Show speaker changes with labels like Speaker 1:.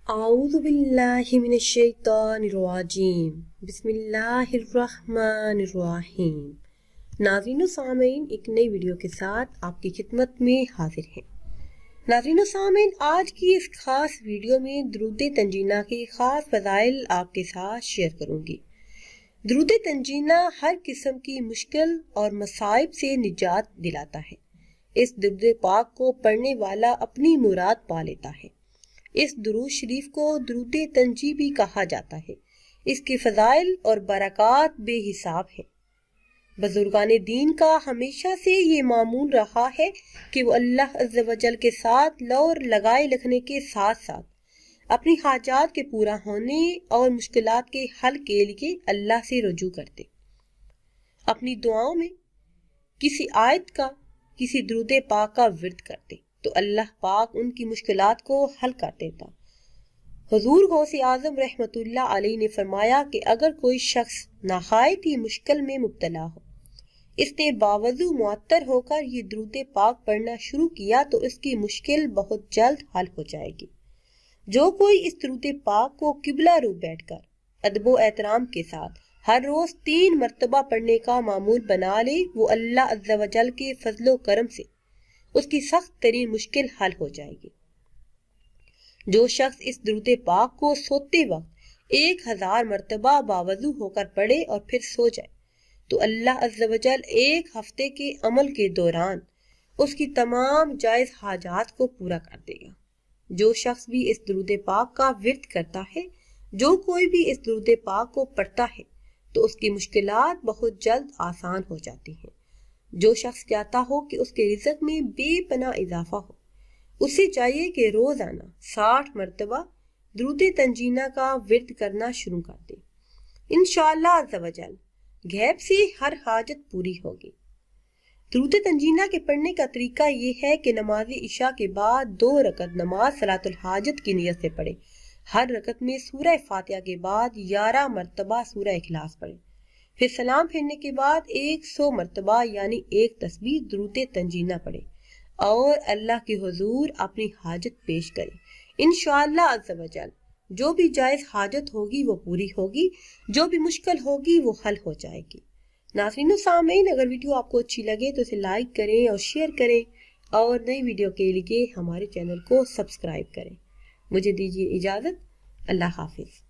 Speaker 1: اعوذ باللہ من الشیطان الرجیم بسم اللہ الرحمن الرحیم۔ ناظرین و سامعین، ایک نئی ویڈیو کے ساتھ آپ کی خدمت میں حاضر ہیں۔ ناظرین و سامعین، آج کی اس خاص ویڈیو میں درود تنجینہ کے خاص فضائل آپ کے ساتھ شیئر کروں گی۔ درود تنجینہ ہر قسم کی مشکل اور مصائب سے نجات دلاتا ہے۔ اس درود پاک کو پڑھنے والا اپنی مراد پا لیتا ہے۔ اس درود شریف کو درود تنجی بھی کہا جاتا ہے۔ اس کے فضائل اور برکات بے حساب ہیں۔ بزرگان دین کا ہمیشہ سے یہ معمول رہا ہے کہ وہ اللہ عز و جل کے ساتھ لور لگائے رکھنے کے ساتھ ساتھ اپنی حاجات کے پورا ہونے اور مشکلات کے حل کے لیے اللہ سے رجوع کرتے۔ اپنی دعاؤں میں کسی آیت کا، کسی درود پاک کا ورد کرتے تو اللہ پاک ان کی مشکلات کو حل کر دیتا۔ حضور غوث اعظم رحمۃ اللہ علیہ نے فرمایا کہ اگر کوئی شخص نہایت ہی مشکل میں مبتلا ہو، اس نے باوضو معطر ہو کر یہ درود پاک پڑھنا شروع کیا تو اس کی مشکل بہت جلد حل ہو جائے گی۔ جو کوئی اس درود پاک کو قبلہ رو بیٹھ کر ادب و احترام کے ساتھ ہر روز 3 مرتبہ پڑھنے کا معمول بنا لے، وہ اللہ عز و جل کے فضل و کرم سے اس کی سخت ترین مشکل حل ہو جائے گی۔ جو شخص اس درود پاک کو سوتے وقت 1000 مرتبہ باوضو ہو کر پڑھے اور پھر سو جائے تو اللہ عز و جل 1 ہفتے کے عمل کے دوران اس کی تمام جائز حاجات کو پورا کر دے گا۔ جو شخص بھی اس درود پاک کا ورد کرتا ہے، جو کوئی بھی اس درود پاک کو پڑھتا ہے تو اس کی مشکلات بہت جلد آسان ہو جاتی ہیں۔ جو شخص چاہتا ہو کہ اس کے رزق میں بے پناہ اضافہ ہو، اسے چاہیے کہ روزانہ 60 مرتبہ درود تنجینہ کا ورد کرنا شروع کر دے۔ انشاءاللہ عز و جل غیب سے ہر حاجت پوری ہوگی۔ درود تنجینہ کے پڑھنے کا طریقہ یہ ہے کہ نماز عشاء کے بعد 2 رکعت نماز صلاۃ الحاجت کی نیت سے پڑھے۔ ہر رکعت میں سورہ فاتحہ کے بعد 11 مرتبہ سورہ اخلاص پڑھے۔ پھر سلام پھیرنے کے بعد 100 مرتبہ یعنی 1 تسبیح درود تنجینہ پڑھے اور اللہ کے حضور اپنی حاجت پیش کرے۔ انشاءاللہ عز و جل جو بھی جائز حاجت ہوگی وہ پوری ہوگی، جو بھی مشکل ہوگی وہ حل ہو جائے گی۔ ناظرین و سامعین، اگر ویڈیو آپ کو اچھی لگے تو اسے لائک کریں اور شیئر کریں اور نئی ویڈیو کے لیے ہمارے چینل کو سبسکرائب کریں۔ مجھے دیجیے اجازت۔ اللہ حافظ۔